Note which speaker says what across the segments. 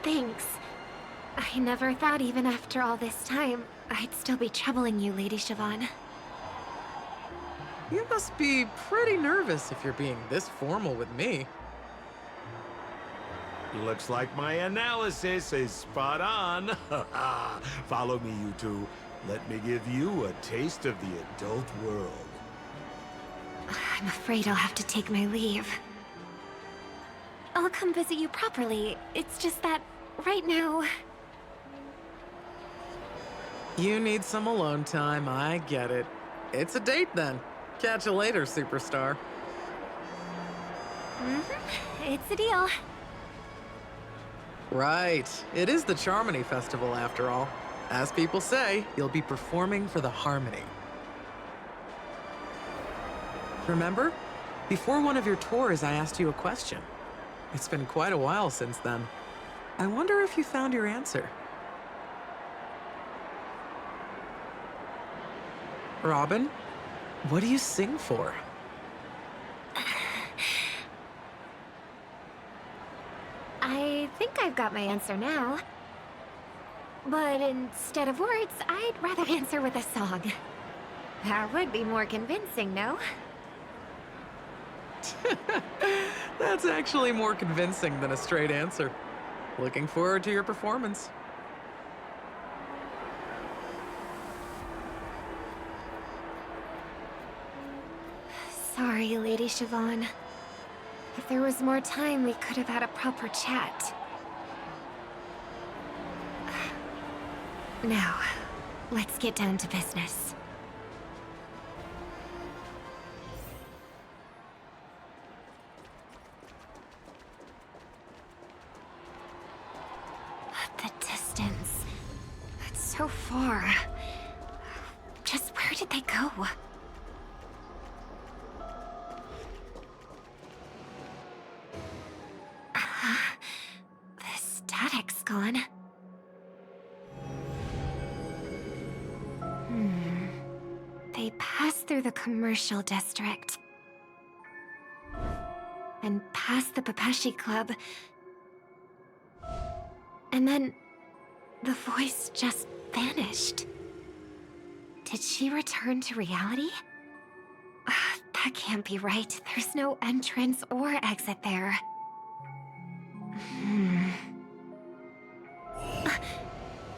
Speaker 1: Thanks. I never thought even after all this time, I'd still be troubling you, Lady Siobhan.
Speaker 2: You must be pretty nervous if you're being this formal with me.
Speaker 3: Looks like my analysis is spot on. Follow me, you two. Let me give you a taste of the adult world.
Speaker 1: I'm afraid I'll have to take my leave. I'll come visit you properly. It's just that, right now...
Speaker 2: You need some alone time, I get it. It's a date then. Catch you later, superstar.
Speaker 1: It's a deal.
Speaker 2: Right. It is the Charmony Festival after all. As people say, you'll be performing for the Harmony. Remember? Before one of your tours, I asked you a question. It's been quite a while since then. I wonder if you found your answer. Robin, what do you sing for?
Speaker 1: I think I've got my answer now. But instead of words, I'd rather answer with a song. That would be more convincing, no?
Speaker 2: That's actually more convincing than a straight answer. Looking forward to your performance.
Speaker 1: Sorry, Lady Siobhan. If there was more time, we could have had a proper chat. Now, let's get down to business. The distance. It's so far. Just where did they go? The static's gone. They passed through the commercial district. And past the Papashi Club. And then the voice just vanished. Did she return to reality? That can't be right. There's no entrance or exit there.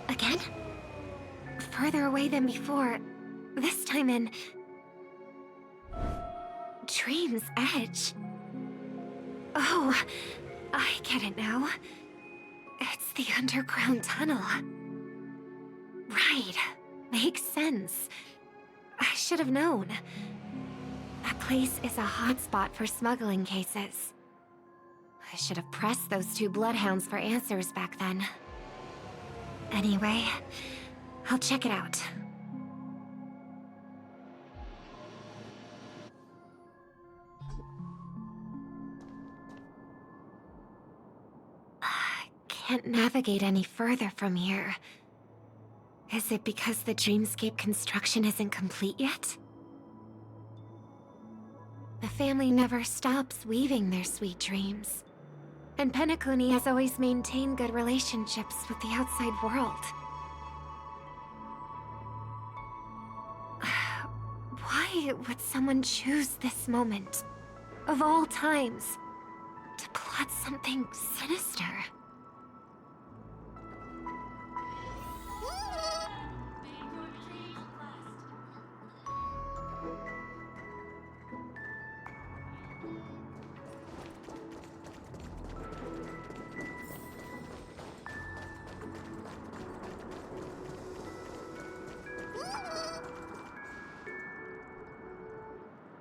Speaker 1: Again? Further away than before. This time in... Dream's Edge. Oh, I get it now. It's the underground tunnel. Right. Makes sense. I should have known. That place is a hotspot for smuggling cases. I should have pressed those two bloodhounds for answers back then. Anyway, I'll check it out. Can't navigate any further from here. Is it because the dreamscape construction isn't complete yet? The family never stops weaving their sweet dreams. And Penacony has always maintained good relationships with the outside world. Why would someone choose this moment, of all times, to plot something sinister?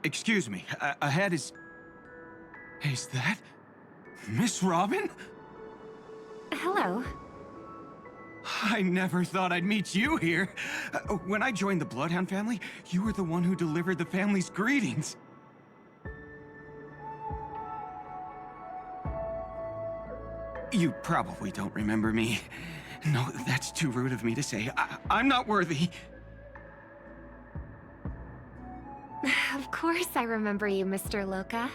Speaker 4: Excuse me, ahead is... Is that... Miss Robin?
Speaker 1: Hello.
Speaker 4: I never thought I'd meet you here. When I joined the Bloodhound family, you were the one who delivered the family's greetings. You probably don't remember me. No, that's too rude of me to say. I'm not worthy.
Speaker 1: Of course I remember you, Mr. Loka.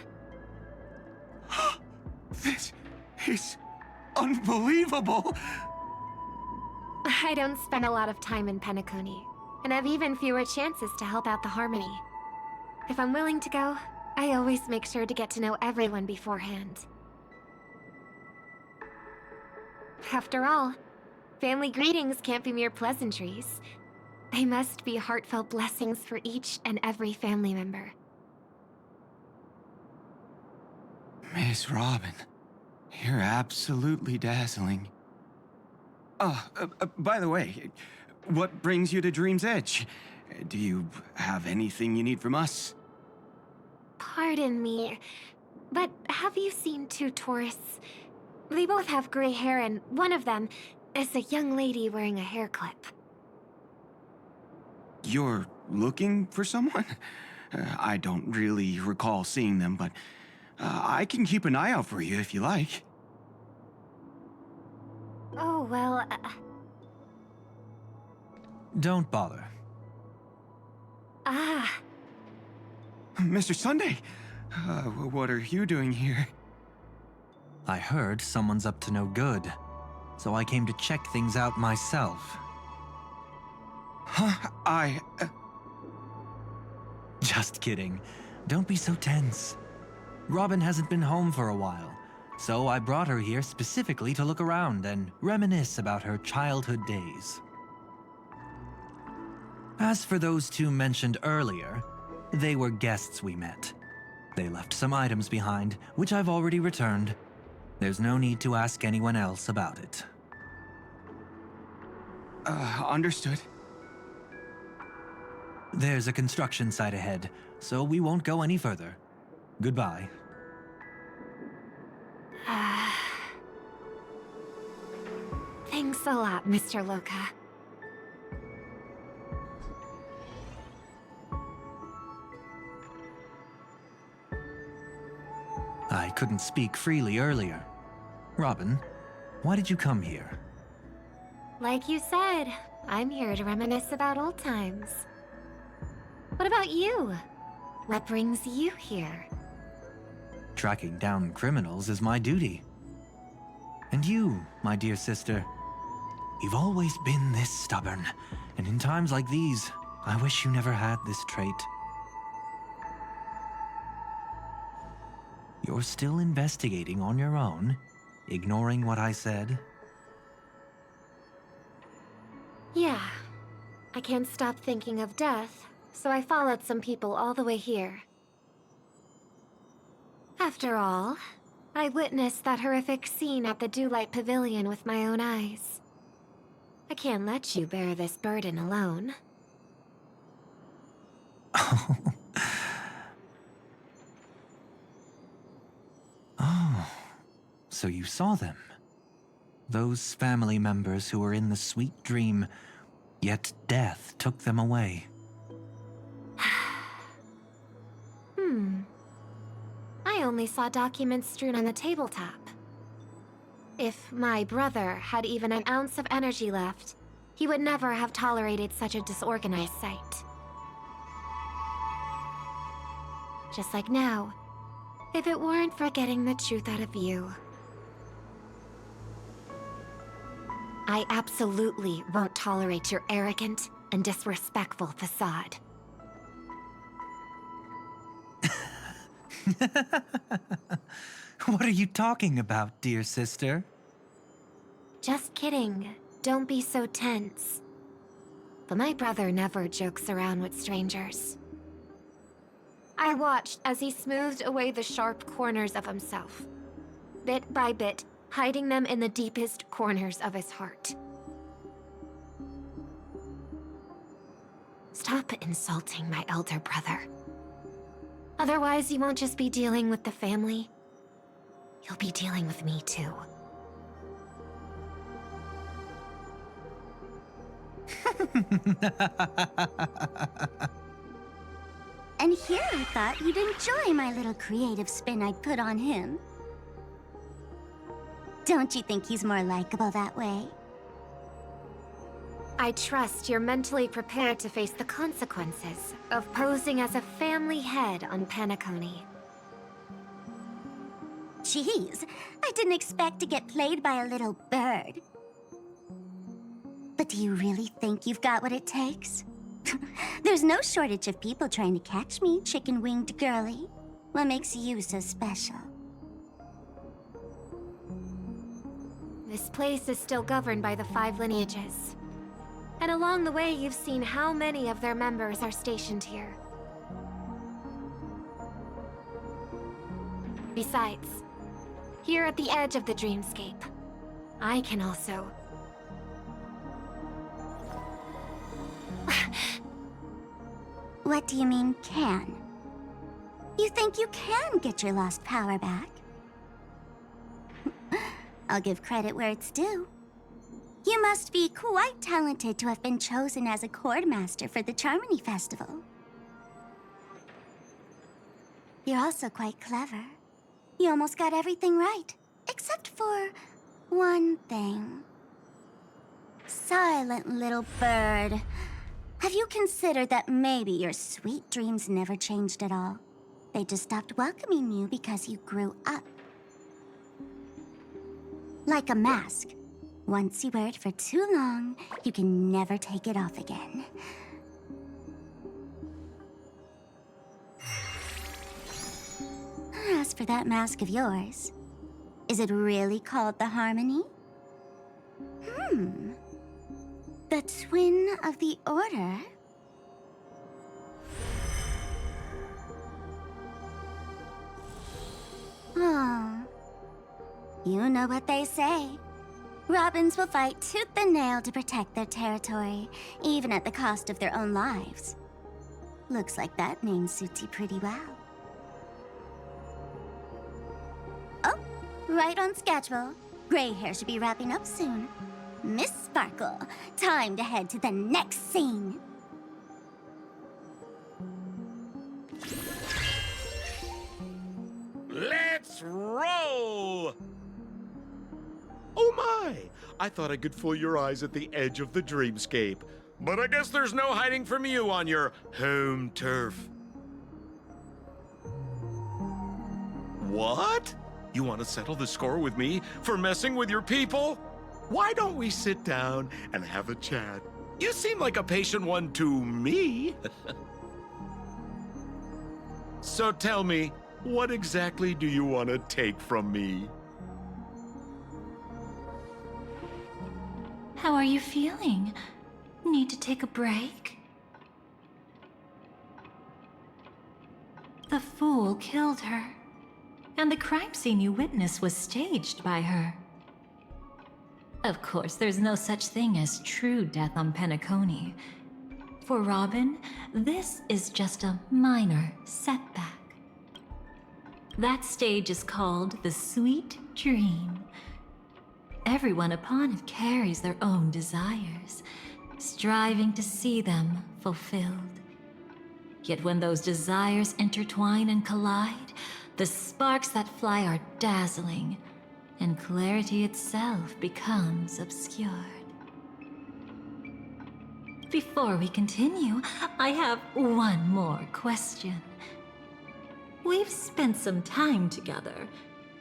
Speaker 4: This is unbelievable!
Speaker 1: I don't spend a lot of time in Penacony, and have even fewer chances to help out the Harmony. If I'm willing to go, I always make sure to get to know everyone beforehand. After all, family greetings can't be mere pleasantries. They must be heartfelt blessings for each and every family member.
Speaker 4: Miss Robin, you're absolutely dazzling. By the way, what brings you to Dream's Edge? Do you have anything you need from us?
Speaker 1: Pardon me, but have you seen two tourists? They both have gray hair, and one of them is a young lady wearing a hair clip.
Speaker 4: You're looking for someone? I don't really recall seeing them, but I can keep an eye out for you if you like.
Speaker 1: Oh, well,
Speaker 5: Don't bother.
Speaker 4: Mr. Sunday, what are you doing here?
Speaker 5: I heard someone's up to no good, so I came to check things out myself.
Speaker 4: Huh?
Speaker 5: Just kidding. Don't be so tense. Robin hasn't been home for a while, so I brought her here specifically to look around and reminisce about her childhood days. As for those two mentioned earlier, they were guests we met. They left some items behind, which I've already returned. There's no need to ask anyone else about it.
Speaker 4: Understood.
Speaker 5: There's a construction site ahead, so we won't go any further. Goodbye.
Speaker 1: Thanks a lot, Mr. Loka.
Speaker 5: I couldn't speak freely earlier. Robin, why did you come here?
Speaker 1: Like you said, I'm here to reminisce about old times. What about you? What brings you here?
Speaker 5: Tracking down criminals is my duty. And you, my dear sister, you've always been this stubborn, and in times like these, I wish you never had this trait. You're still investigating on your own, ignoring what I said?
Speaker 1: Yeah. I can't stop thinking of death, so I followed some people all the way here. After all, I witnessed that horrific scene at the Dewlight Pavilion with my own eyes. I can't let you bear this burden alone.
Speaker 5: Oh, so you saw them. Those family members who were in the sweet dream, yet death took them away.
Speaker 1: I only saw documents strewn on the tabletop. If my brother had even an ounce of energy left, he would never have tolerated such a disorganized sight. Just like now, if it weren't for getting the truth out of you. I absolutely won't tolerate your arrogant and disrespectful facade.
Speaker 5: What are you talking about, dear sister?
Speaker 1: Just kidding. Don't be so tense. But my brother never jokes around with strangers. I watched as he smoothed away the sharp corners of himself, bit by bit, hiding them in the deepest corners of his heart. Stop insulting my elder brother. Otherwise, you won't just be dealing with the family. You'll be dealing with me, too.
Speaker 6: And here I thought you'd enjoy my little creative spin I'd put on him. Don't you think he's more likable that way?
Speaker 1: I trust you're mentally prepared to face the consequences of posing as a family head on Penacony.
Speaker 6: Jeez, I didn't expect to get played by a little bird. But do you really think you've got what it takes? There's no shortage of people trying to catch me, chicken-winged girly. What makes you so special?
Speaker 1: This place is still governed by the 5 lineages. And along the way, you've seen how many of their members are stationed here. Besides, here at the edge of the dreamscape, I can also...
Speaker 6: What do you mean, can? You think you can get your lost power back? I'll give credit where it's due. You must be quite talented to have been chosen as a chord master for the Charmony Festival. You're also quite clever. You almost got everything right, except for one thing. Silent little bird. Have you considered that maybe your sweet dreams never changed at all? They just stopped welcoming you because you grew up. Like a mask. Once you wear it for too long, you can never take it off again. As for that mask of yours, is it really called the Harmony? The Twin of the Order? Oh. You know what they say. Robins will fight tooth and nail to protect their territory, even at the cost of their own lives. Looks like that name suits you pretty well. Oh, right on schedule. Gray hair should be wrapping up soon. Miss Sparkle, time to head to the next scene.
Speaker 3: Let's roll! Oh my! I thought I could fool your eyes at the edge of the dreamscape. But I guess there's no hiding from you on your home turf. What? You want to settle the score with me for messing with your people? Why don't we sit down and have a chat? You seem like a patient one to me. So tell me, what exactly do you want to take from me?
Speaker 7: How are you feeling? Need to take a break? The fool killed her, and the crime scene you witnessed was staged by her. Of course, there's no such thing as true death on Penacony. For Robin, this is just a minor setback. That stage is called the Sweet Dream. Everyone upon it carries their own desires, striving to see them fulfilled. Yet when those desires intertwine and collide, the sparks that fly are dazzling, and clarity itself becomes obscured. Before we continue, I have one more question. We've spent some time together,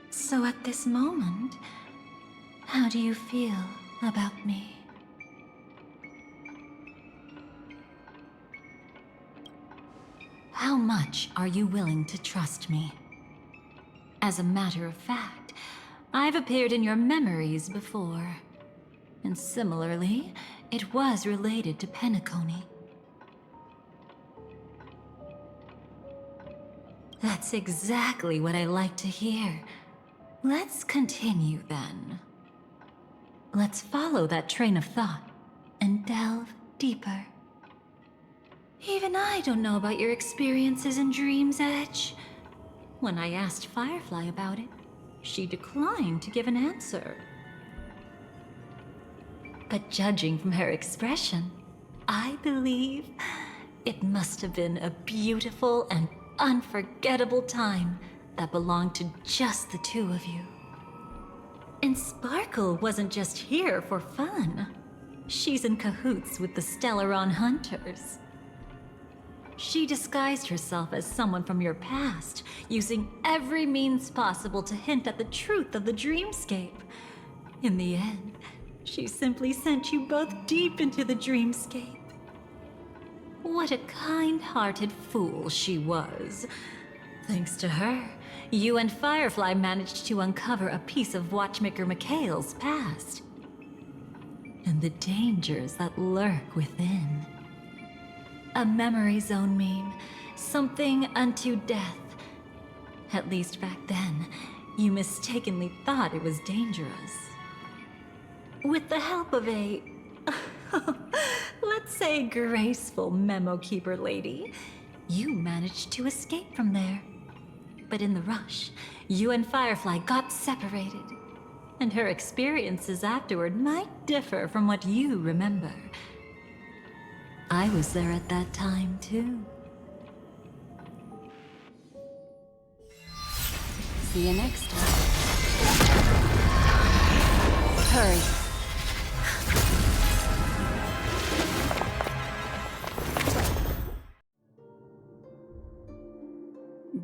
Speaker 7: so at this moment, how do you feel about me? How much are you willing to trust me? As a matter of fact, I've appeared in your memories before. And similarly, it was related to Penacony. That's exactly what I like to hear. Let's continue then. Let's follow that train of thought and delve deeper. Even I don't know about your experiences in Dream's Edge. When I asked Firefly about it, she declined to give an answer. But judging from her expression, I believe it must have been a beautiful and unforgettable time that belonged to just the two of you. And Sparkle wasn't just here for fun. She's in cahoots with the Stellaron Hunters. She disguised herself as someone from your past, using every means possible to hint at the truth of the dreamscape. In the end, she simply sent you both deep into the dreamscape. What a kind-hearted fool she was. Thanks to her, you and Firefly managed to uncover a piece of Watchmaker Mikhail's past. And the dangers that lurk within. A memory zone meme, something unto death. At least back then, you mistakenly thought it was dangerous. With the help of a, let's say, graceful memo keeper lady, you managed to escape from there. But in the rush, you and Firefly got separated. And her experiences afterward might differ from what you remember. I was there at that time, too.
Speaker 6: See you next time. Hurry.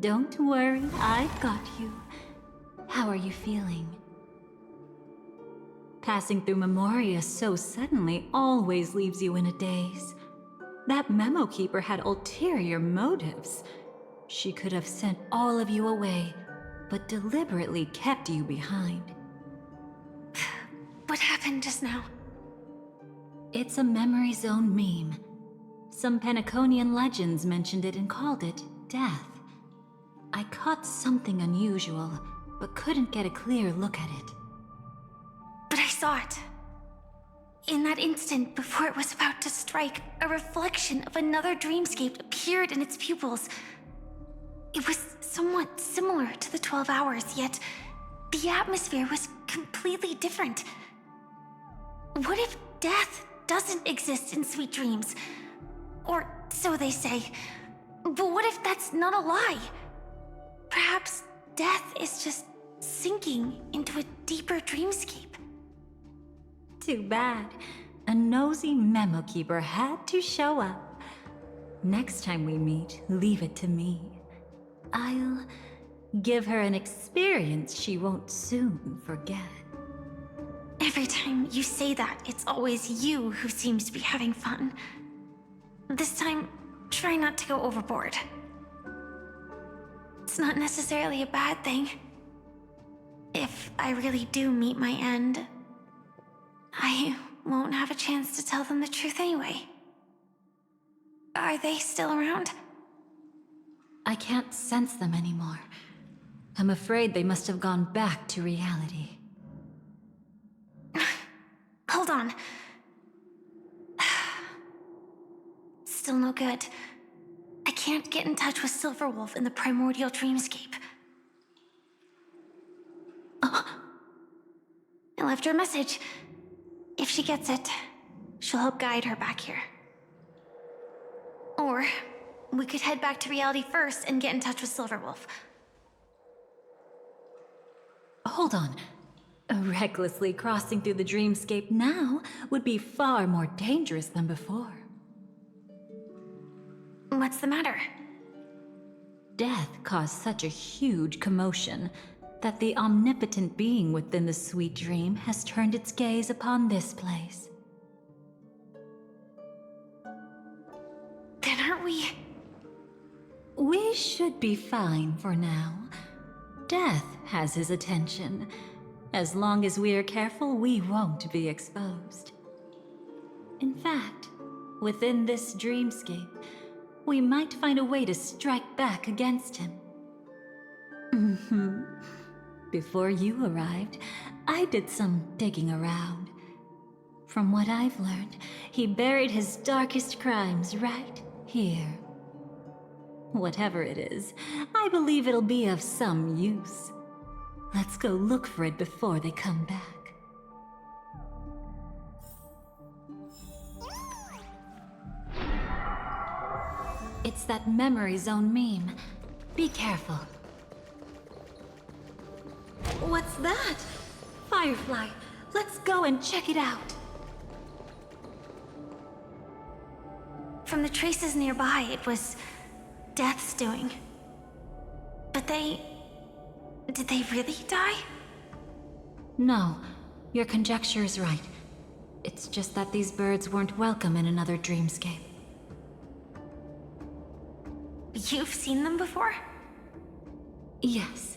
Speaker 7: Don't worry, I've got you. How are you feeling? Passing through Memoria so suddenly always leaves you in a daze. That memo keeper had ulterior motives. She could have sent all of you away, but deliberately kept you behind.
Speaker 1: What happened just now?
Speaker 7: It's a memory zone meme. Some Penaconian legends mentioned it and called it death. I caught something unusual, but couldn't get a clear look at it.
Speaker 1: But I saw it. In that instant, before it was about to strike, a reflection of another dreamscape appeared in its pupils. It was somewhat similar to the 12 Hours, yet the atmosphere was completely different. What if death doesn't exist in sweet dreams? Or so they say. But what if that's not a lie? Perhaps death is just sinking into a deeper dreamscape.
Speaker 7: Too bad. A nosy memo keeper had to show up. Next time we meet, leave it to me. I'll give her an experience she won't soon forget.
Speaker 1: Every time you say that, it's always you who seems to be having fun. This time, try not to go overboard. It's not necessarily a bad thing. If I really do meet my end, I won't have a chance to tell them the truth anyway. Are they still around?
Speaker 7: I can't sense them anymore. I'm afraid they must have gone back to reality.
Speaker 1: Hold on. Still no good. I can't get in touch with Silverwolf in the primordial dreamscape. I left her a message. If she gets it, she'll help guide her back here. Or we could head back to reality first and get in touch with Silverwolf.
Speaker 7: Hold on. Recklessly crossing through the dreamscape now would be far more dangerous than before.
Speaker 1: What's the matter?
Speaker 7: Death caused such a huge commotion that the omnipotent being within the sweet dream has turned its gaze upon this place.
Speaker 1: Then aren't we?
Speaker 7: We should be fine for now. Death has his attention. As long as we are careful, we won't be exposed. In fact, within this dreamscape, we might find a way to strike back against him. Before you arrived, I did some digging around. From what I've learned, he buried his darkest crimes right here. Whatever it is, I believe it'll be of some use. Let's go look for it before they come back. It's that memory zone meme. Be careful. What's that? Firefly, let's go and check it out.
Speaker 1: from the traces nearby, it was Death's doing. But did they really die?
Speaker 7: No, your conjecture is right. It's just that these birds weren't welcome in another dreamscape.
Speaker 1: You've seen them before?
Speaker 7: Yes,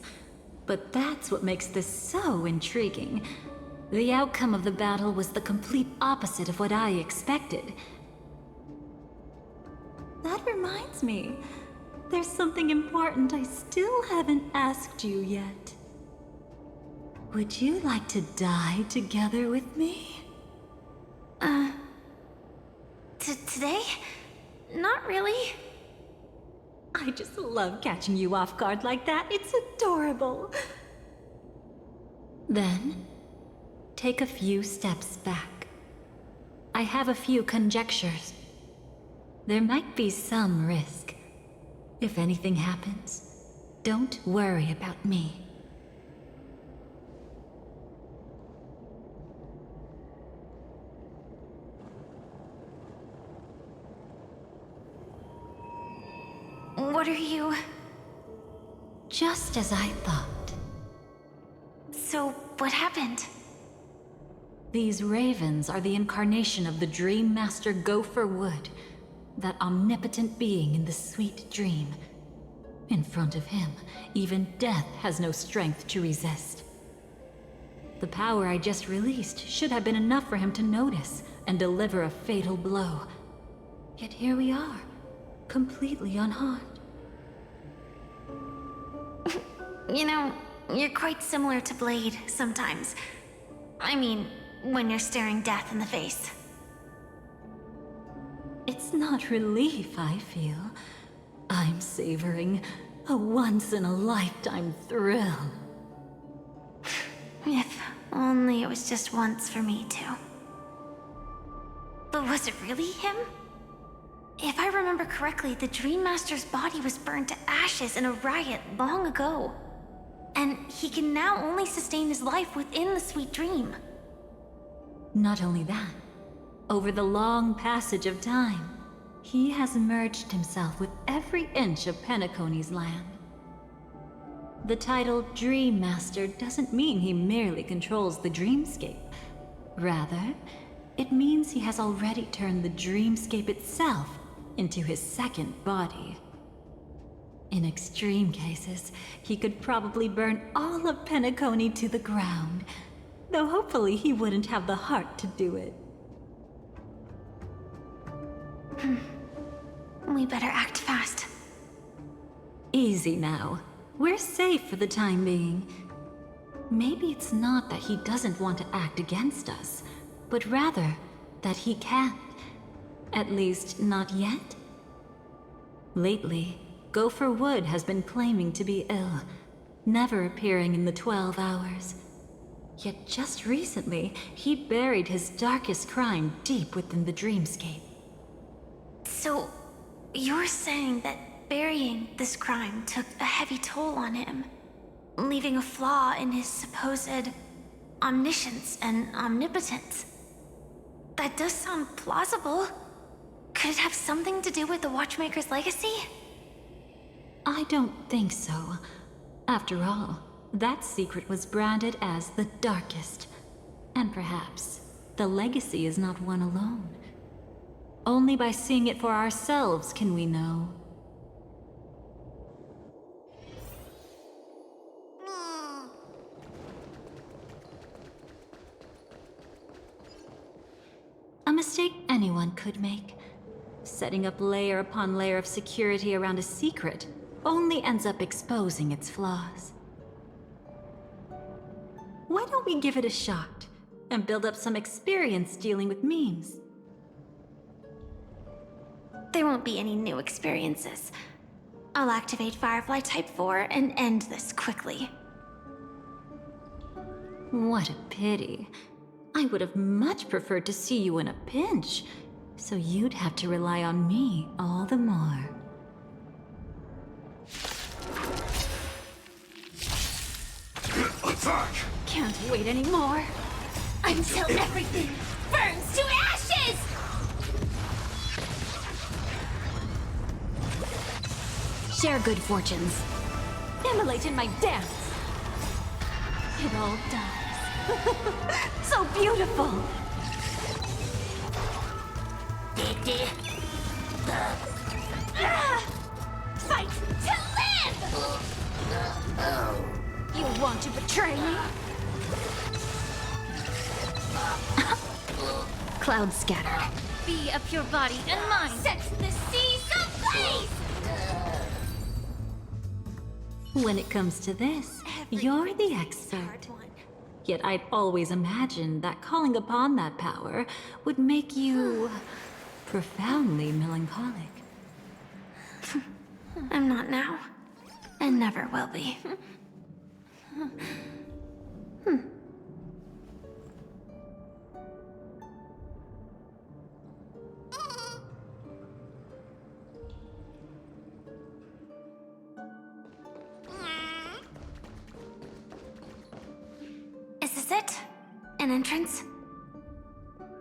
Speaker 7: but that's what makes this so intriguing. The outcome of the battle was the complete opposite of what I expected. That reminds me, there's something important I still haven't asked you yet. Would you like to die together with me?
Speaker 1: Today? Not really.
Speaker 7: I just love catching you off guard like that. It's adorable. Then, take a few steps back. I have a few conjectures. There might be some risk. If anything happens, don't worry about me.
Speaker 1: What are you...
Speaker 7: Just as I thought.
Speaker 1: So, what happened?
Speaker 7: These ravens are the incarnation of the Dream Master Gopher Wood, that omnipotent being in the sweet dream. In front of him, even death has no strength to resist. The power I just released should have been enough for him to notice and deliver a fatal blow. Yet here we are, completely unharmed.
Speaker 1: You know, you're quite similar to Blade sometimes. I mean, when you're staring death in the face.
Speaker 7: It's not relief I feel. I'm savoring a once-in-a-lifetime thrill.
Speaker 1: If only it was just once for me too. But was it really him? If I remember correctly, the Dream Master's body was burned to ashes in a riot long ago. And he can now only sustain his life within the sweet dream.
Speaker 7: Not only that, over the long passage of time, he has merged himself with every inch of Penacony's land. The title Dream Master doesn't mean he merely controls the dreamscape. Rather, it means he has already turned the dreamscape itself into his second body. In extreme cases, he could probably burn all of Penacony to the ground, though hopefully he wouldn't have the heart to do it.
Speaker 1: We better act fast.
Speaker 7: Easy now. We're safe for the time being. Maybe it's not that he doesn't want to act against us, but rather that he can't. At least, not yet. Lately, Gopher Wood has been claiming to be ill, never appearing in the 12 hours. Yet just recently, he buried his darkest crime deep within the dreamscape.
Speaker 1: So, you're saying that burying this crime took a heavy toll on him, leaving a flaw in his supposed omniscience and omnipotence? That does sound plausible. Could it have something to do with the Watchmaker's legacy?
Speaker 7: I don't think so. After all, that secret was branded as the darkest. And perhaps the legacy is not one alone. Only by seeing it for ourselves can we know. A mistake anyone could make. Setting up layer upon layer of security around a secret only ends up exposing its flaws. Why don't we give it a shot and build up some experience dealing with memes?
Speaker 1: There won't be any new experiences. I'll activate Firefly Type 4 and end this quickly.
Speaker 7: What a pity. I would have much preferred to see you in a pinch, so you'd have to rely on me all the more. Can't wait anymore.
Speaker 1: Until everything burns to ashes! Share good fortunes.
Speaker 7: Immolate in my dance. It all dies. So beautiful. Fight to live! You want to betray me?
Speaker 1: Clouds scattered.
Speaker 7: Be a pure body and mind.
Speaker 6: Set the seas ablaze!
Speaker 7: When it comes to this, you're the expert. Yet I'd always imagined that calling upon that power would make you profoundly melancholic.
Speaker 1: I'm not now, and never will be.
Speaker 6: Is this it? An entrance?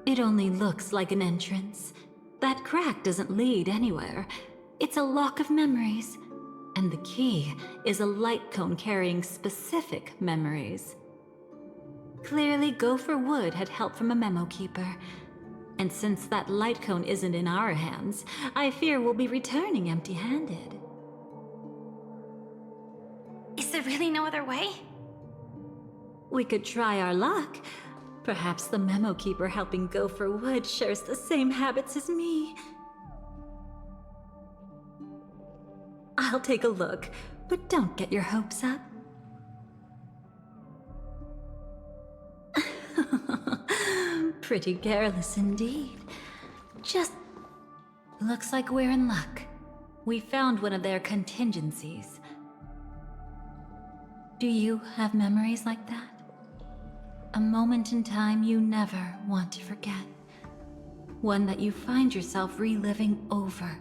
Speaker 7: It only looks like an entrance. That crack doesn't lead anywhere. It's a lock of memories. And the key is a light cone carrying specific memories. Clearly, Gopher Wood had help from a memo keeper. And since that light cone isn't in our hands, I fear we'll be returning empty-handed.
Speaker 6: Is there really no other way?
Speaker 7: We could try our luck. Perhaps the memo keeper helping Gopher Wood shares the same habits as me. I'll take a look, but don't get your hopes up. Pretty careless indeed. Just looks like we're in luck. We found one of their contingencies. Do you have memories like that? A moment in time you never want to forget. One that you find yourself reliving over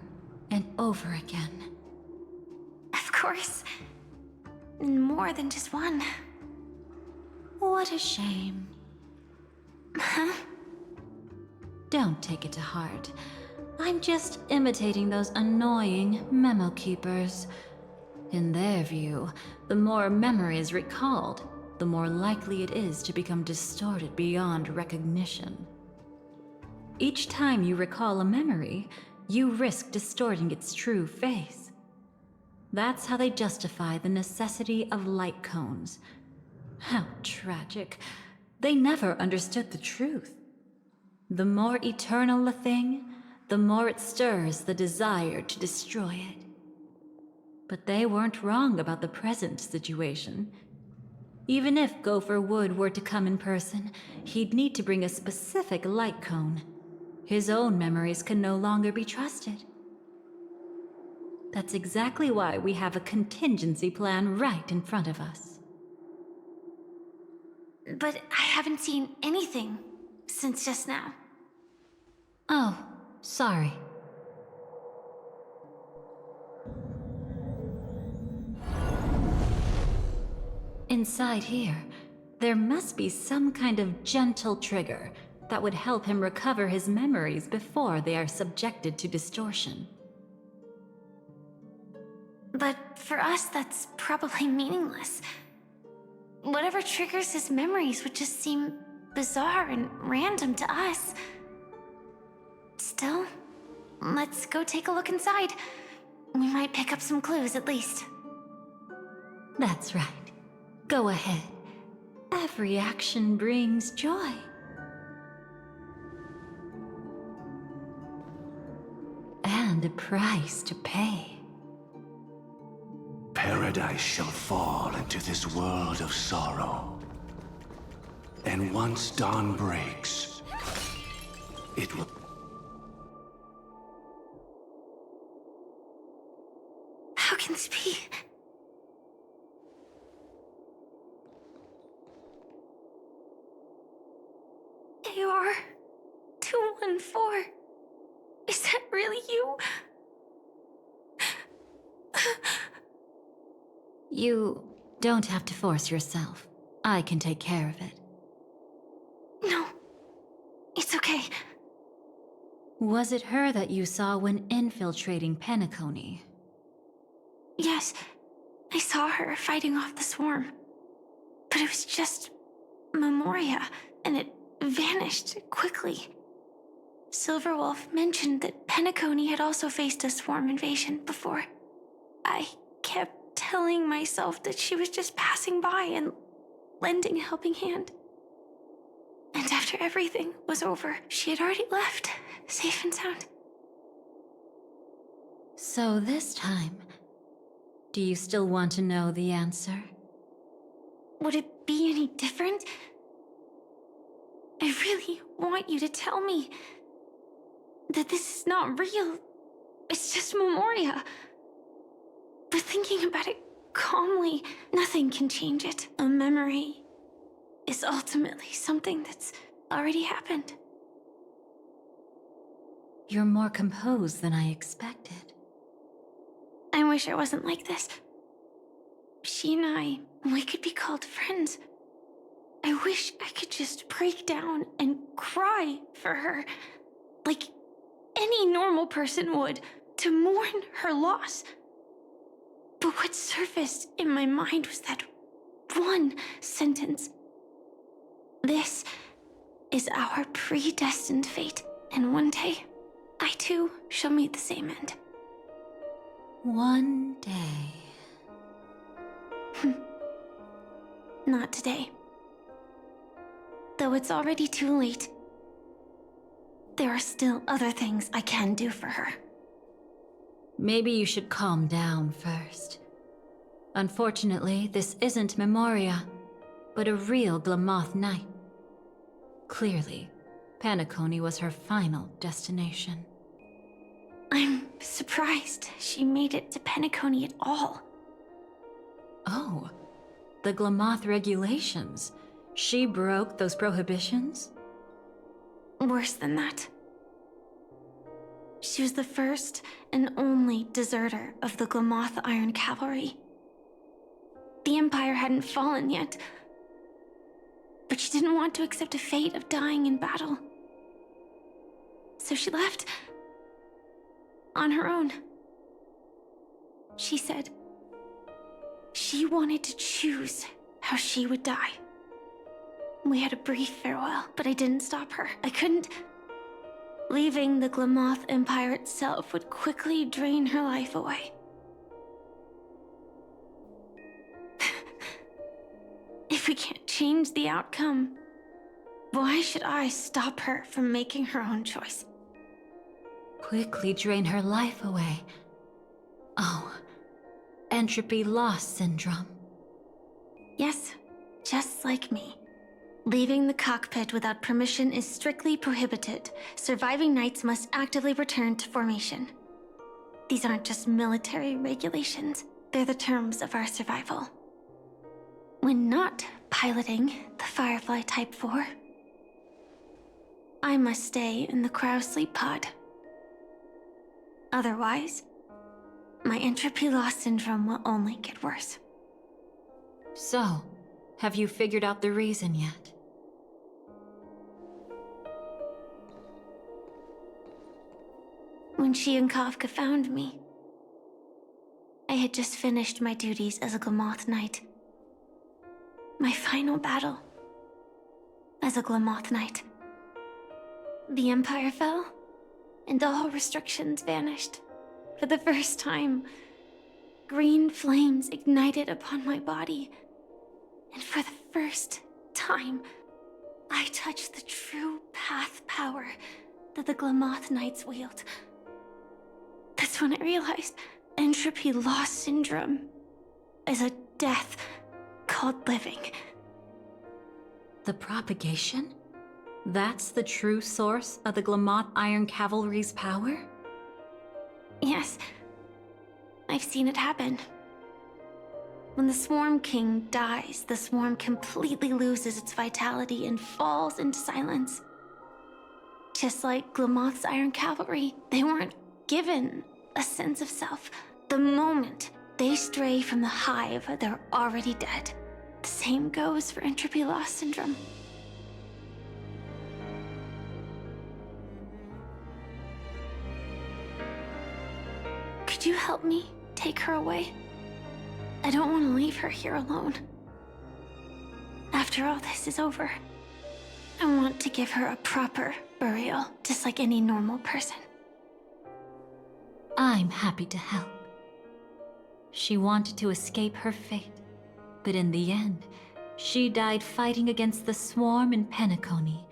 Speaker 7: and over again.
Speaker 6: Of course. More than just one.
Speaker 7: What a shame.
Speaker 6: Huh?
Speaker 7: Don't take it to heart. I'm just imitating those annoying memo keepers. In their view, the more memories recalled, the more likely it is to become distorted beyond recognition. Each time you recall a memory, you risk distorting its true face. That's how they justify the necessity of light cones. How tragic. They never understood the truth. The more eternal a thing, the more it stirs the desire to destroy it. But they weren't wrong about the present situation. Even if Gopher Wood were to come in person, he'd need to bring a specific light cone. His own memories can no longer be trusted. That's exactly why we have a contingency plan right in front of us.
Speaker 6: But I haven't seen anything since just now.
Speaker 7: Oh, sorry. Inside here, there must be some kind of gentle trigger that would help him recover his memories before they are subjected to distortion.
Speaker 6: But for us, that's probably meaningless. Whatever triggers his memories would just seem bizarre and random to us. Still, let's go take a look inside. We might pick up some clues at least.
Speaker 7: That's right. Go ahead. Every action brings joy. And a price to pay.
Speaker 8: Paradise shall fall into this world of sorrow. And once dawn breaks, it will...
Speaker 6: How can this be? AR 214. Is that really you?
Speaker 7: You don't have to force yourself. I can take care of it.
Speaker 6: No, it's okay.
Speaker 7: Was it her that you saw when infiltrating Penacony?
Speaker 1: Yes, I saw her fighting off the swarm. But it was just Memoria, and it vanished quickly. Silverwolf mentioned that Penacony had also faced a swarm invasion before. I kept telling myself that she was just passing by and lending a helping hand. And after everything was over, she had already left, safe and sound.
Speaker 7: So this time, do you still want to know the answer?
Speaker 1: Would it be any different? I really want you to tell me that this is not real. It's just Memoria. But thinking about it calmly, nothing can change it. A memory is ultimately something that's already happened.
Speaker 7: You're more composed than I expected.
Speaker 1: I wish I wasn't like this. She and I, we could be called friends. I wish I could just break down and cry for her, like any normal person would, to mourn her loss. But what surfaced in my mind was that one sentence. This is our predestined fate, and one day, I too shall meet the same end.
Speaker 7: One day.
Speaker 1: Not today. Though it's already too late, there are still other things I can do for her.
Speaker 7: Maybe you should calm down first. Unfortunately, this isn't Memoria, but a real Glamoth Knight. Clearly, Penacony was her final destination.
Speaker 1: I'm surprised she made it to Penacony at all.
Speaker 7: Oh, the Glamoth regulations. She broke those prohibitions?
Speaker 1: Worse than that. She was the first and only deserter of the Glamoth Iron Cavalry. The Empire hadn't fallen yet, but she didn't want to accept a fate of dying in battle. So she left on her own. She said she wanted to choose how she would die. We had a brief farewell, but I didn't stop her. I couldn't. Leaving the Glamoth Empire itself would quickly drain her life away. If we can't change the outcome, why should I stop her from making her own choice?
Speaker 7: Quickly drain her life away. Oh, entropy loss syndrome.
Speaker 1: Yes, just like me. Leaving the cockpit without permission is strictly prohibited. Surviving knights must actively return to formation. These aren't just military regulations, they're the terms of our survival. When not piloting the Firefly Type 4, I must stay in the cryosleep pod. Otherwise, my entropy loss syndrome will only get worse.
Speaker 7: So, have you figured out the reason yet?
Speaker 1: When she and Kafka found me, I had just finished my duties as a Glamoth Knight. My final battle as a Glamoth Knight. The Empire fell, and all restrictions vanished. For the first time, green flames ignited upon my body. And for the first time, I touched the true path power that the Glamoth Knights wield. That's when I realized entropy loss syndrome is a death called living.
Speaker 7: The propagation? That's the true source of the Glamoth Iron Cavalry's power?
Speaker 1: Yes, I've seen it happen. When the Swarm King dies, the Swarm completely loses its vitality and falls into silence. Just like Glamoth's Iron Cavalry, they weren't given a sense of self. The moment they stray from the hive, they're already dead. The same goes for entropy loss syndrome. Could you help me take her away?
Speaker 9: I don't want to leave her here alone. After all this is over, I want to give her a proper burial, just like any normal person.
Speaker 7: I'm happy to help. She wanted to escape her fate, but in the end, she died fighting against the swarm in Penacony.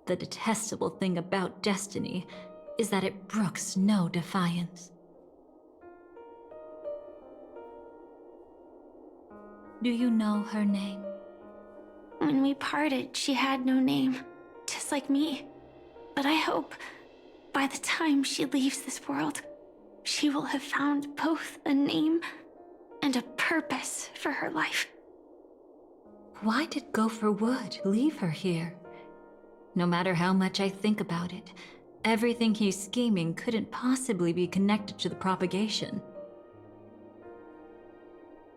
Speaker 7: The detestable thing about destiny is that it brooks no defiance. Do you know her name?
Speaker 9: When we parted, she had no name, just like me. But I hope, by the time she leaves this world, she will have found both a name and a purpose for her life.
Speaker 7: Why did Gopher Wood leave her here? No matter how much I think about it, everything he's scheming couldn't possibly be connected to the propagation.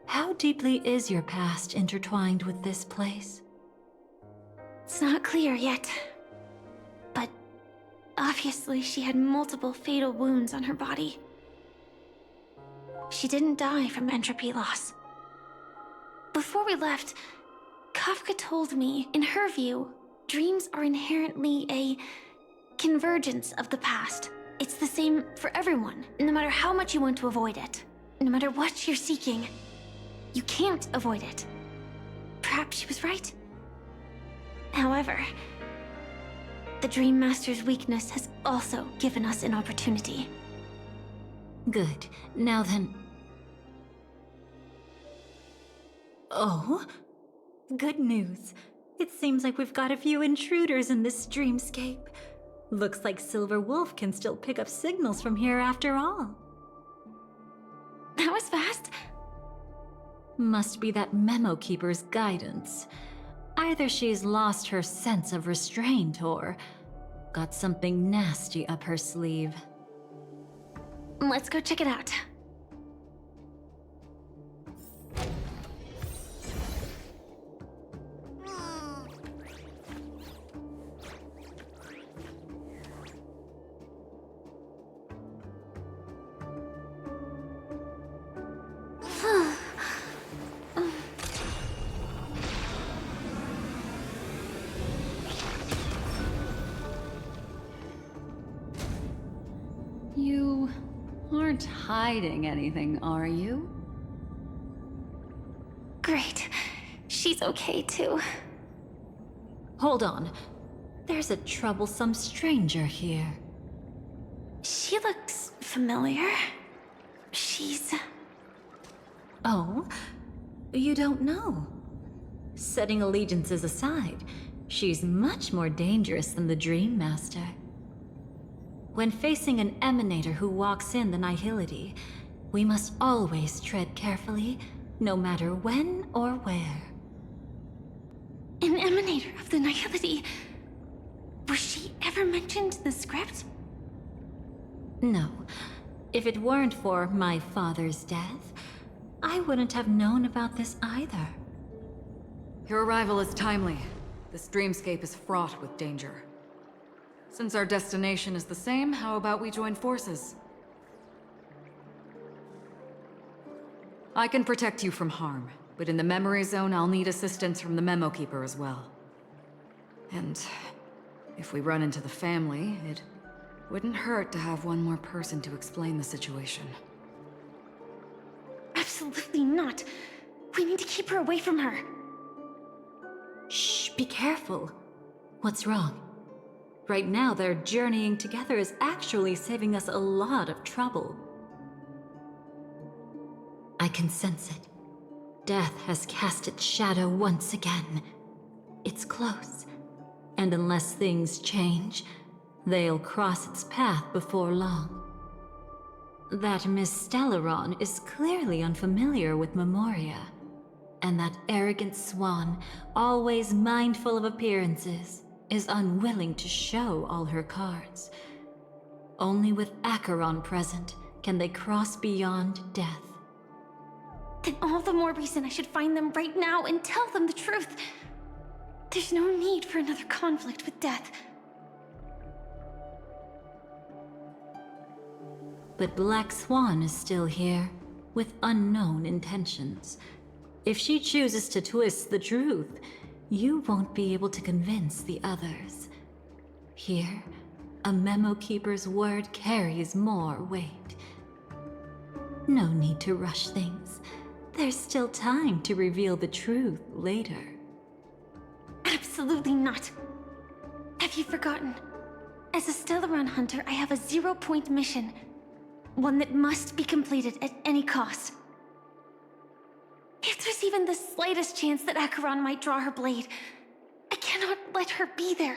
Speaker 7: How deeply is your past intertwined with this place?
Speaker 9: It's not clear yet, but obviously she had multiple fatal wounds on her body. She didn't die from entropy loss. Before we left, Kafka told me, in her view, dreams are inherently a convergence of the past. It's the same for everyone, no matter how much you want to avoid it. No matter what you're seeking, you can't avoid it. Perhaps she was right. However, the Dream Master's weakness has also given us an opportunity.
Speaker 7: Good. Now then... Oh? Good news. It seems like we've got a few intruders in this dreamscape. Looks like Silver Wolf can still pick up signals from here after all.
Speaker 9: That was fast.
Speaker 7: Must be that Memo Keeper's guidance. Either she's lost her sense of restraint or got something nasty up her sleeve.
Speaker 9: Let's go check it out.
Speaker 10: You aren't hiding anything, are you?
Speaker 9: Great. She's okay too.
Speaker 7: Hold on. There's a troublesome stranger here.
Speaker 9: She looks familiar. She's...
Speaker 7: Oh? You don't know? Setting allegiances aside, she's much more dangerous than the Dream Master. When facing an emanator who walks in the nihility, we must always tread carefully, no matter when or where.
Speaker 9: An emanator of the nihility. Was she ever mentioned in the script?
Speaker 7: No. If it weren't for my father's death, I wouldn't have known about this either.
Speaker 10: Your arrival is timely. This dreamscape is fraught with danger. Since our destination is the same, how about we join forces? I can protect you from harm, but in the memory zone, I'll need assistance from the Memo Keeper as well. And if we run into the family, it wouldn't hurt to have one more person to explain the situation.
Speaker 9: Absolutely not. We need to keep her away from her.
Speaker 7: Shh, be careful. What's wrong? Right now, their journeying together is actually saving us a lot of trouble. I can sense it. Death has cast its shadow once again. It's close, and unless things change, they'll cross its path before long. That Miss Stellaron is clearly unfamiliar with Memoria, and that arrogant swan, always mindful of appearances, is unwilling to show all her cards. Only with Acheron present can they cross beyond death.
Speaker 9: Then all the more reason I should find them right now and tell them the truth. There's no need for another conflict with death.
Speaker 7: But Black Swan is still here, with unknown intentions. If she chooses to twist the truth, you won't be able to convince the others. Here, a memo keeper's word carries more weight. No need to rush things. There's still time to reveal the truth later.
Speaker 9: Absolutely not. Have you forgotten? As a Stellaron hunter, I have a 0-point mission. One that must be completed at any cost. If there's even the slightest chance that Acheron might draw her blade, I cannot let her be there.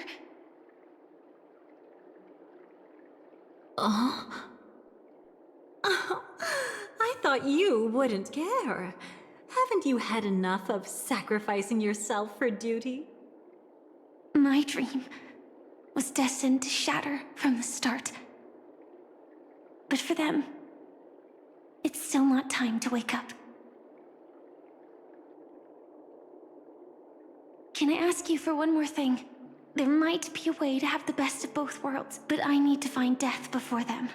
Speaker 7: Oh, I thought you wouldn't care. Haven't you had enough of sacrificing yourself for duty?
Speaker 9: My dream was destined to shatter from the start. But for them, it's still not time to wake up. Can I ask you for one more thing? There might be a way to have the best of both worlds, but I need to find death before them.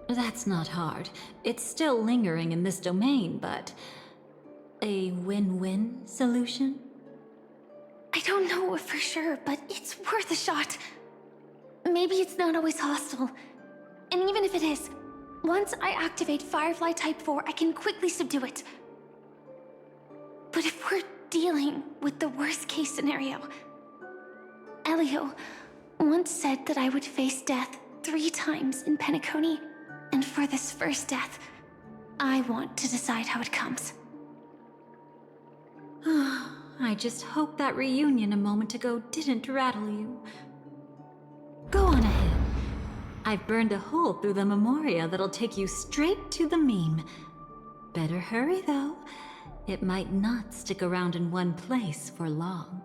Speaker 7: That's not hard. It's still lingering in this domain, but... a win-win solution?
Speaker 9: I don't know for sure, but it's worth a shot. Maybe it's not always hostile. And even if it is, once I activate Firefly Type 4, I can quickly subdue it. But if we're dealing with the worst-case scenario, Elio once said that I would face death 3 times in Penacony, and for this first death, I want to decide how it comes.
Speaker 7: I just hope that reunion a moment ago didn't rattle you. Go on ahead. I've burned a hole through the Memoria that'll take you straight to the meme. Better hurry, though. It might not stick around in one place for long.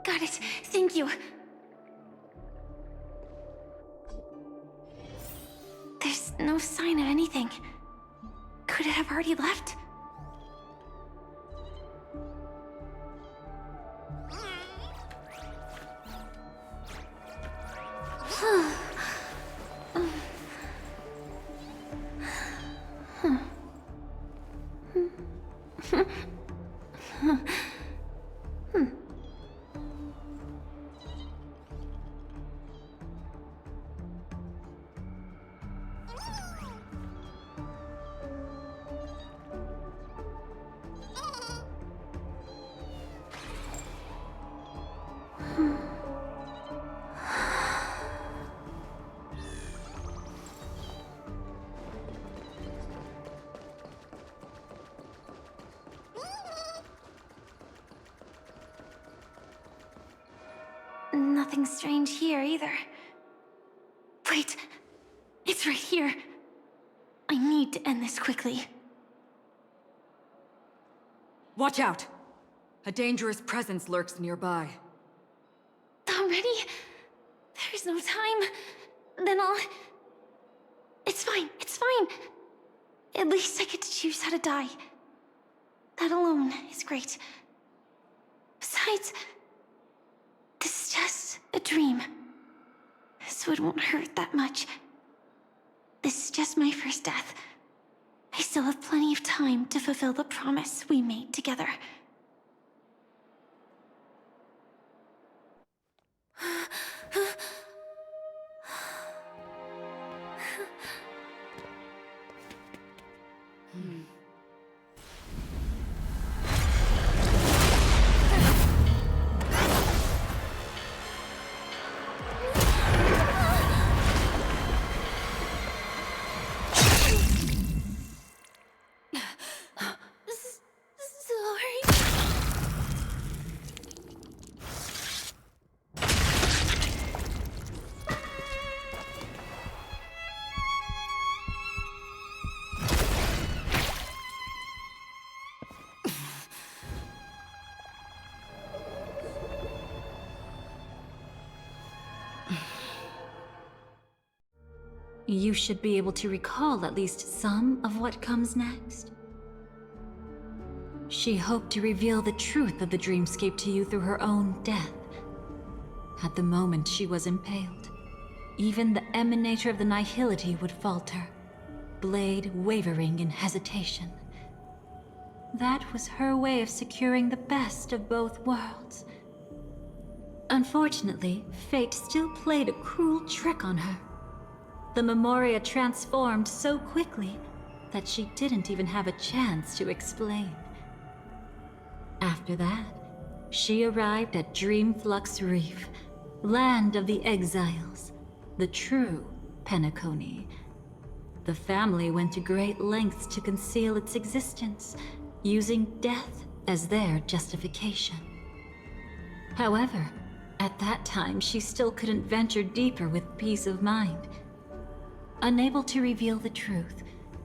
Speaker 9: Got it. Thank you. There's no sign of anything. Could it have already left? Nothing strange here either. Wait, it's right here. I need to end this quickly.
Speaker 10: Watch out! A dangerous presence lurks nearby.
Speaker 9: Already? There's no time. Then I'll... It's fine, it's fine. At least I get to choose how to die. That alone is great. Besides, this is just a dream, so it won't hurt that much. This is just my first death. I still have plenty of time to fulfill the promise we made together.
Speaker 7: You should be able to recall at least some of what comes next. She hoped to reveal the truth of the dreamscape to you through her own death. At the moment she was impaled, even the emanator of the nihility would falter, blade wavering in hesitation. That was her way of securing the best of both worlds. Unfortunately, fate still played a cruel trick on her. The Memoria transformed so quickly that she didn't even have a chance to explain. After that, she arrived at Dreamflux Reef, land of the exiles, the true Penacony. The family went to great lengths to conceal its existence, using death as their justification. However, at that time she still couldn't venture deeper with peace of mind. Unable to reveal the truth,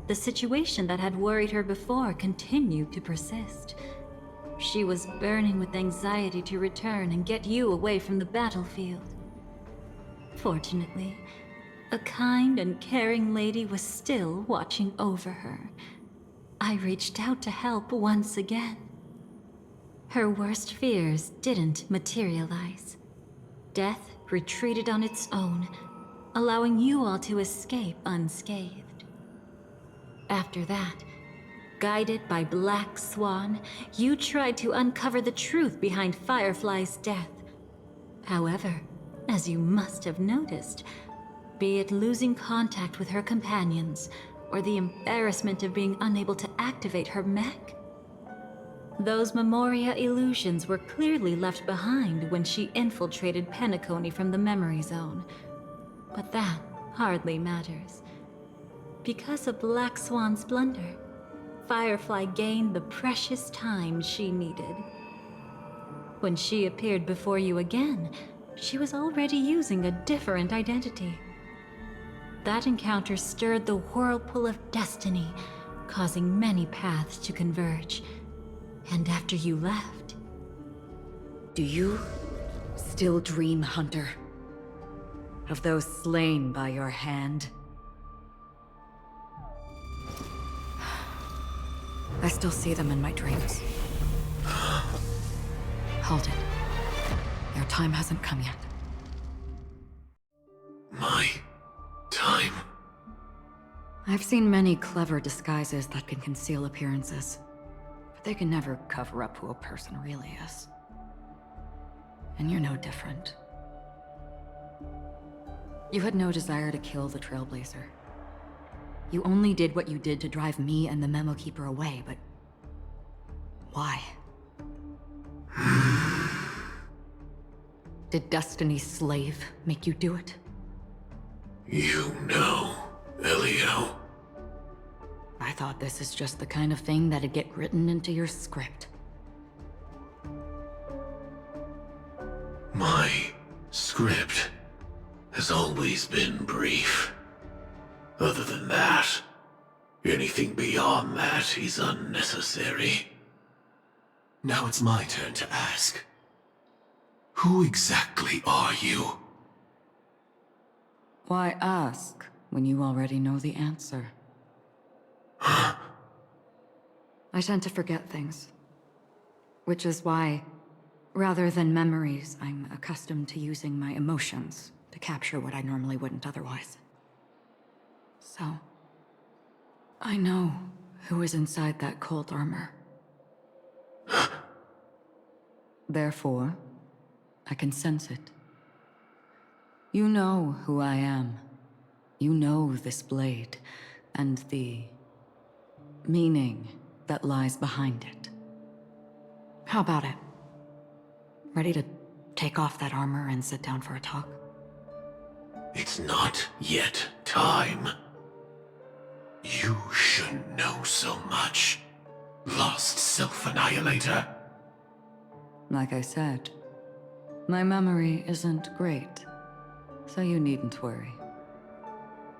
Speaker 7: the situation that had worried her before continued to persist. She was burning with anxiety to return and get you away from the battlefield. Fortunately, a kind and caring lady was still watching over her. I reached out to help once again. Her worst fears didn't materialize. Death retreated on its own, allowing you all to escape unscathed. After that, guided by Black Swan, you tried to uncover the truth behind Firefly's death. However, as you must have noticed, be it losing contact with her companions, or the embarrassment of being unable to activate her mech, those Memoria illusions were clearly left behind when she infiltrated Penacony from the memory zone. But that hardly matters. Because of Black Swan's blunder, Firefly gained the precious time she needed. When she appeared before you again, she was already using a different identity. That encounter stirred the whirlpool of destiny, causing many paths to converge. And after you left...
Speaker 10: Do you still dream, Hunter? Of those slain by your hand? I still see them in my dreams. Hold it. Your time hasn't come yet.
Speaker 8: My time?
Speaker 10: I've seen many clever disguises that can conceal appearances, but they can never cover up who a person really is. And you're no different. You had no desire to kill the Trailblazer. You only did what you did to drive me and the Memo Keeper away, but... why? Did Destiny's slave make you do it?
Speaker 8: You know, Elio.
Speaker 10: I thought this is just the kind of thing that'd get written into your script.
Speaker 8: My script has always been brief. Other than that, anything beyond that is unnecessary. Now it's my turn to ask. Who exactly are you?
Speaker 10: Why ask when you already know the answer?
Speaker 8: Huh?
Speaker 10: I tend to forget things. Which is why, rather than memories, I'm accustomed to using my emotions to capture what I normally wouldn't otherwise. So, I know who is inside that cold armor. Therefore, I can sense it. You know who I am. You know this blade, and the meaning that lies behind it. How about it? Ready to take off that armor and sit down for a talk?
Speaker 8: It's not yet time. You shouldn't know so much, Lost Self-Annihilator.
Speaker 10: Like I said, my memory isn't great, so you needn't worry.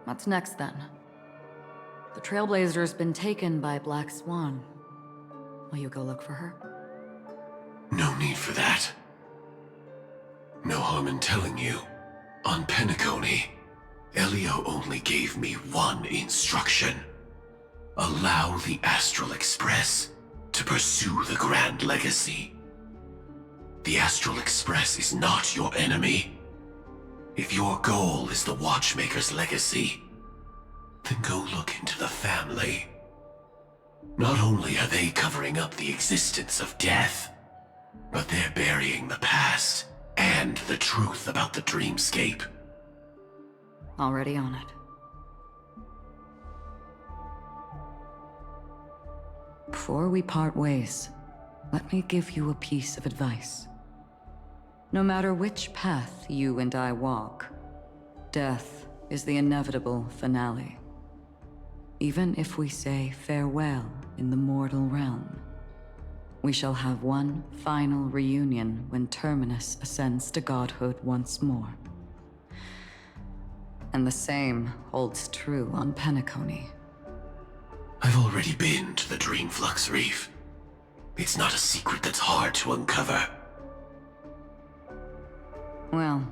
Speaker 10: What's next, then? The Trailblazer's been taken by Black Swan. Will you go look for her?
Speaker 8: No need for that. No harm in telling you. On Penacony, Elio only gave me one instruction. Allow the Astral Express to pursue the Grand Legacy. The Astral Express is not your enemy. If your goal is the Watchmaker's legacy, then go look into the family. Not only are they covering up the existence of death, but they're burying the past and the truth about the dreamscape.
Speaker 10: Already on it. Before we part ways, let me give you a piece of advice. No matter which path you and I walk, death is the inevitable finale. Even if we say farewell in the mortal realm, we shall have one final reunion when Terminus ascends to godhood once more. And the same holds true on Penacony.
Speaker 8: I've already been to the Dreamflux Reef. It's not a secret that's hard to uncover.
Speaker 10: Well,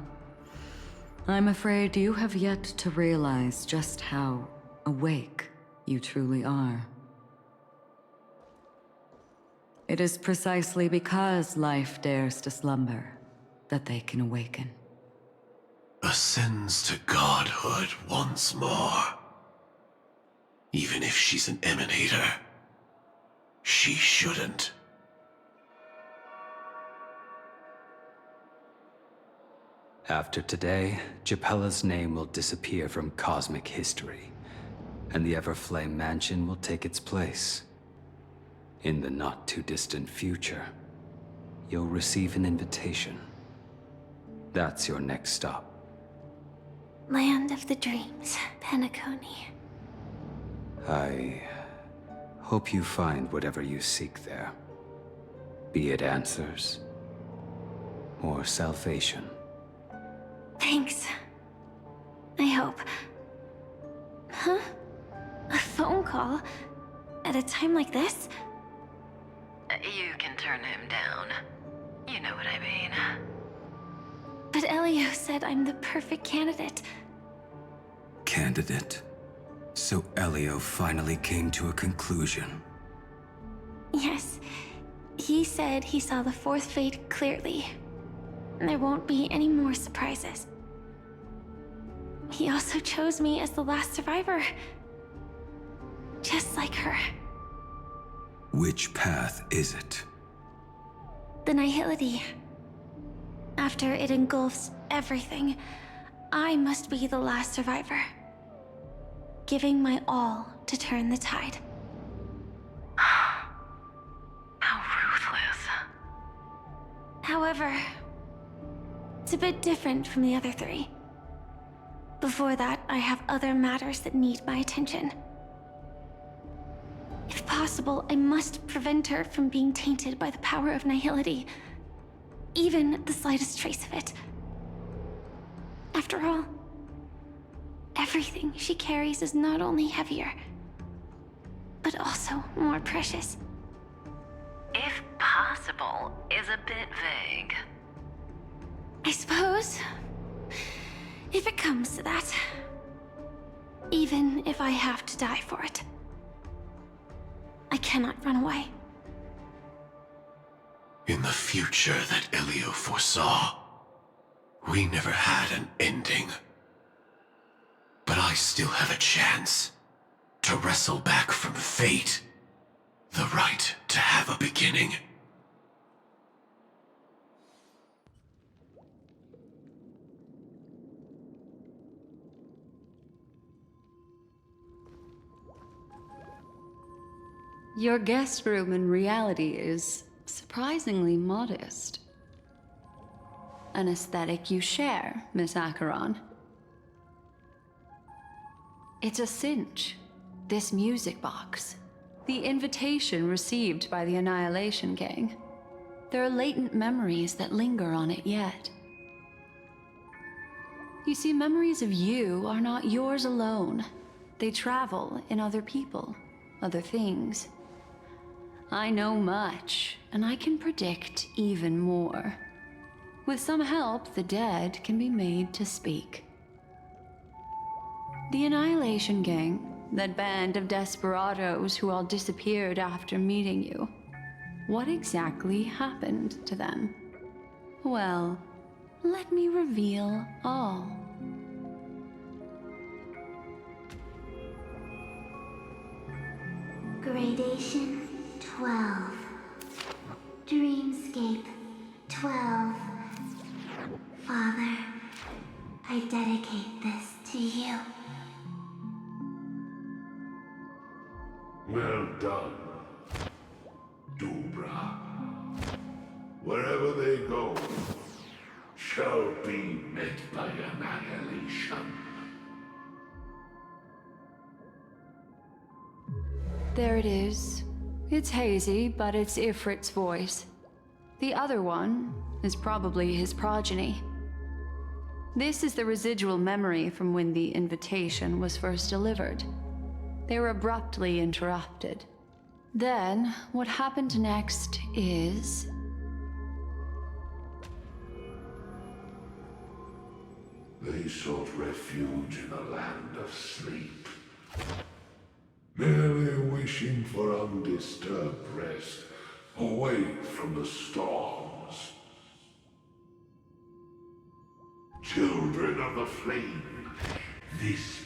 Speaker 10: I'm afraid you have yet to realize just how awake you truly are. It is precisely because life dares to slumber that they can awaken.
Speaker 8: Ascends to godhood once more. Even if she's an emanator, she shouldn't.
Speaker 11: After today, Japella's name will disappear from cosmic history, and the Everflame Mansion will take its place. In the not-too-distant future, you'll receive an invitation. That's your next stop.
Speaker 9: Land of the Dreams, Penacony.
Speaker 11: I hope you find whatever you seek there. Be it answers or salvation.
Speaker 9: Thanks. I hope. Huh? A phone call? At a time like this?
Speaker 12: You can turn him down. You know what I mean.
Speaker 9: But Elio said I'm the perfect candidate.
Speaker 11: Candidate? So Elio finally came to a conclusion.
Speaker 9: Yes. He said he saw the fourth fate clearly. There won't be any more surprises. He also chose me as the last survivor. Just like her.
Speaker 11: Which path is it?
Speaker 9: The Nihility. After it engulfs everything, I must be the last survivor. Giving my all to turn the tide.
Speaker 12: How ruthless.
Speaker 9: However, it's a bit different from the other three. Before that, I have other matters that need my attention. If possible, I must prevent her from being tainted by the power of Nihility. Even the slightest trace of it. After all, everything she carries is not only heavier, but also more precious.
Speaker 12: If possible is a bit vague.
Speaker 9: I suppose, if it comes to that, even if I have to die for it, I cannot run away.
Speaker 8: In the future that Elio foresaw, we never had an ending. But I still have a chance to wrestle back from fate the right to have a beginning.
Speaker 13: Your guest room in reality is surprisingly modest. An aesthetic you share, Miss Acheron. It's a cinch. This music box. The invitation received by the Annihilation Gang. There are latent memories that linger on it yet. You see, memories of you are not yours alone. They travel in other people, other things. I know much, and I can predict even more. With some help, the dead can be made to speak. The Annihilation Gang, that band of desperados who all disappeared after meeting you. What exactly happened to them? Well, let me reveal all.
Speaker 6: Gradation 12. Dreamscape 12. Father, I dedicate this to you.
Speaker 8: Well done, Dobra. Wherever they go, shall be met by annihilation.
Speaker 13: There it is. It's hazy, but it's Ifrit's voice. The other one is probably his progeny. This is the residual memory from when the invitation was first delivered. They were abruptly interrupted. Then, what happened next is...
Speaker 8: They sought refuge in a land of sleep, merely wishing for undisturbed rest, away from the storms. Children of the flame, this